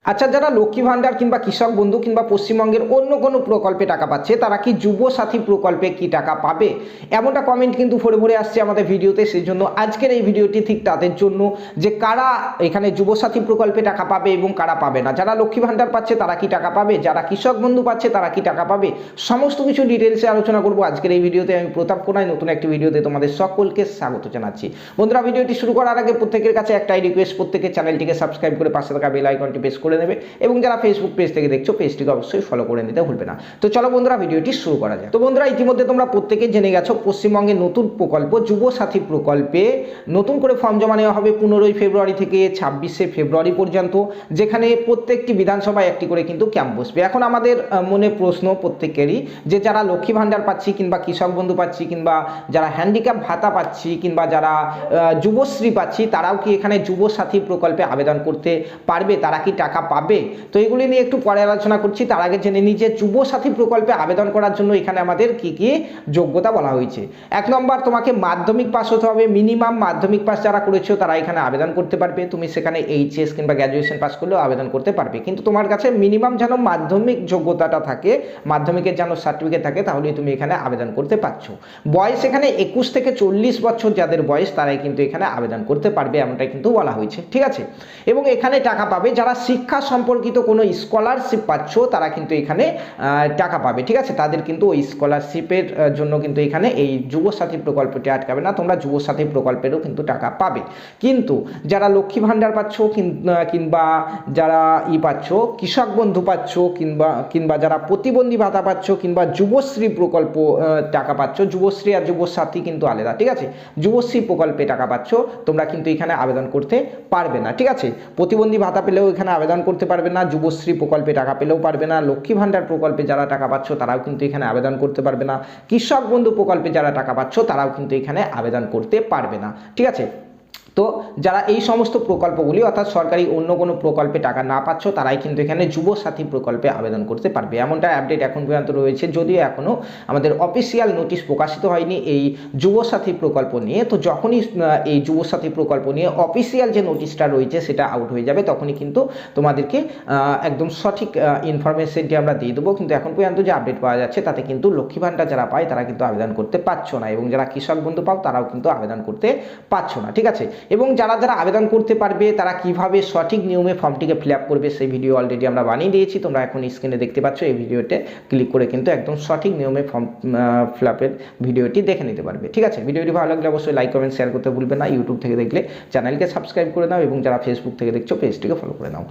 আচ্ছা, যারা লক্ষ্মী ভান্ডার কিংবা কৃষক বন্ধু কিংবা পশ্চিমবঙ্গের অন্য কোনো প্রকল্পে টাকা পাচ্ছে তারা কি যুব সাথী প্রকল্পে কি টাকা পাবে, এমনটা কমেন্ট কিন্তু ভরে ভরে আসছে আমাদের ভিডিওতে। সেই জন্য আজকের এই ভিডিওটি ঠিক তাদের জন্য যে কারা এখানে যুব সাথী প্রকল্পে টাকা পাবে এবং কারা পাবে না। যারা লক্ষ্মী ভান্ডার পাচ্ছে তারা কি টাকা পাবে, যারা কৃষক বন্ধু পাচ্ছে তারা কি টাকা পাবে, সমস্ত কিছু ডিটেলসে আলোচনা করবো আজকের এই ভিডিওতে। আমি প্রতাপ কোনায় নতুন একটি ভিডিওতে তোমাদের সকলকে স্বাগত জানাচ্ছি। বন্ধুরা, ভিডিওটি শুরু করার আগে প্রত্যেকের কাছে একটাই রিকোয়েস্ট, প্রত্যেকের চ্যানেলটিকে সাবস্ক্রাইব করে পাশে থাকা বেল আইকনটি প্রেস করে নেবে এবং যারা ফেসবুক পেজ থেকে দেখছো পেজটিকে অবশ্যই ফলো করে নিতে ভুলবে না। তো চলো বন্ধুরা, ভিডিওটি শুরু করা যায়। তো বন্ধুরা, ইতিমধ্যে তোমরা প্রত্যেকে জেনে গেছো পশ্চিমবঙ্গের নতুন প্রকল্প যুব সাথী প্রকল্পে নতুন করে ফর্ম জমা নেওয়া হবে 15 ফেব্রুয়ারি থেকে 26 ফেব্রুয়ারি পর্যন্ত, যেখানে প্রত্যেকটি বিধানসভায় একটি করে কিন্তু ক্যাম্প বসবে। এখন আমাদের মনে প্রশ্ন প্রত্যেকেরই যে যারা লক্ষ্মী ভান্ডার পাচ্ছি কিংবা কৃষক বন্ধু পাচ্ছি কিংবা যারা হ্যান্ডিক্যাপ ভাতা পাচ্ছি কিংবা যারা যুবশ্রী পাচ্ছি তারাও কি এখানে যুব সাথী প্রকল্পে আবেদন করতে পারবে, তারা কি টাকা পাবে? তো এগুলি নিয়ে একটু পরে আলোচনা করছি। তার আগে জেনে নিই যে যুব সাথী প্রকল্পে আবেদন করার জন্য এখানে আমাদের কি কি যোগ্যতা বলা হয়েছে। 1 নম্বর, তোমাকে মাধ্যমিক পাস হতে হবে। মিনিমাম মাধ্যমিক পাস যারা করেছো তারা এখানে আবেদন করতে পারবে। তুমি সেখানে এইচএস কিংবা গ্র্যাজুয়েশন পাস করলেও আবেদন করতে পারবে, কিন্তু তোমার কাছে মিনিমাম যেন মাধ্যমিক যোগ্যতাটা থাকে, মাধ্যমিকের যেন সার্টিফিকেট থাকে, তাহলেই তুমি এখানে আবেদন করতে পারছো। বয়স এখানে 21 থেকে 40 বছর যাদের বয়স তারাই কিন্তু এখানে আবেদন করতে পারবে, এমনটাই কিন্তু বলা হয়েছে। ঠিক আছে, এবং এখানে টাকা পাবে যারা শিক্ষা সম্পর্কিত কোনো স্কলারশিপ পাচ্ছ তারা কিন্তু এখানে টাকা পাবে। ঠিক আছে, তাদের কিন্তু ওই স্কলারশিপের জন্য কিন্তু এখানে এই যুব সাথী প্রকল্পটি আটকাবে না, তোমরা যুব সাথী প্রকল্পেরও কিন্তু টাকা পাবে। কিন্তু যারা লক্ষ্মী ভান্ডার পাচ্ছ কিংবা যারা পাচ্ছ কৃষক বন্ধু পাচ্ছ কিংবা যারা প্রতিবন্ধী ভাতা পাচ্ছ কিংবা যুবশ্রী প্রকল্প টাকা পাচ্ছ, যুবশ্রী আর যুব সাথী কিন্তু আলাদা। ঠিক আছে, যুবশ্রী প্রকল্পে টাকা পাচ্ছ তোমরা কিন্তু এখানে আবেদন করতে পারবে না। ঠিক আছে, প্রতিবন্ধী ভাতা পেলেও এখানে আবেদন করতে পারবে না, যুবশ্রী প্রকল্পে টাকা পেলেও পারবে না, লক্ষ্মী ভান্ডার প্রকল্পে যারা টাকা পাচ্ছ তারাও কিন্তু এখানে আবেদন করতে পারবে না, কৃষক বন্ধু প্রকল্পে যারা টাকা পাচ্ছ তারাও কিন্তু এখানে আবেদন করতে পারবে না। ঠিক আছে, তো যারা এই সমস্ত প্রকল্পগুলি অর্থাৎ সরকারি অন্য কোনো প্রকল্পে টাকা না পাচ্ছ তারাই কিন্তু এখানে যুব সাথী প্রকল্পে আবেদন করতে পারবে, এমনটা আপডেট এখন পর্যন্ত রয়েছে। যদিও এখনও আমাদের অফিসিয়াল নোটিশ প্রকাশিত হয়নি এই যুব সাথী প্রকল্প নিয়ে। তো যখনই এই যুব সাথী প্রকল্প নিয়ে অফিসিয়াল যে নোটিশটা রয়েছে সেটা আউট হয়ে যাবে তখনই কিন্তু তোমাদেরকে একদম সঠিক ইনফরমেশনটি আমরা দিয়ে দেবো। কিন্তু এখন পর্যন্ত যে আপডেট পাওয়া যাচ্ছে তাতে কিন্তু লক্ষ্মী ভান্ডার যারা পায় তারা কিন্তু আবেদন করতে পারছো না, এবং যারা কৃষক বন্ধু পাও তারাও কিন্তু আবেদন করতে পারছো না। ঠিক আছে, এবং যারা যারা আবেদন করতে পারবে তারা কিভাবে সঠিক নিয়মে ফর্মটিকে ফিল আপ করবে সেই ভিডিও অলরেডি আমরা বানিয়ে দিয়েছি, তোমরা এখন স্ক্রিনে দেখতে পাচ্ছ। এই ভিডিওতে ক্লিক করে কিন্তু একদম সঠিক নিয়মে ফর্ম ফিল আপের ভিডিওটি দেখে নিতে পারবে। ঠিক আছে, ভিডিওটি ভালো লাগলে অবশ্যই লাইক কমেন্ট শেয়ার করতে ভুলবে না। ইউটিউব থেকে দেখলে চ্যানেলকে সাবস্ক্রাইব করে নাও এবং যারা ফেসবুক থেকে দেখছো পেজটিকে ফলো করে নাও।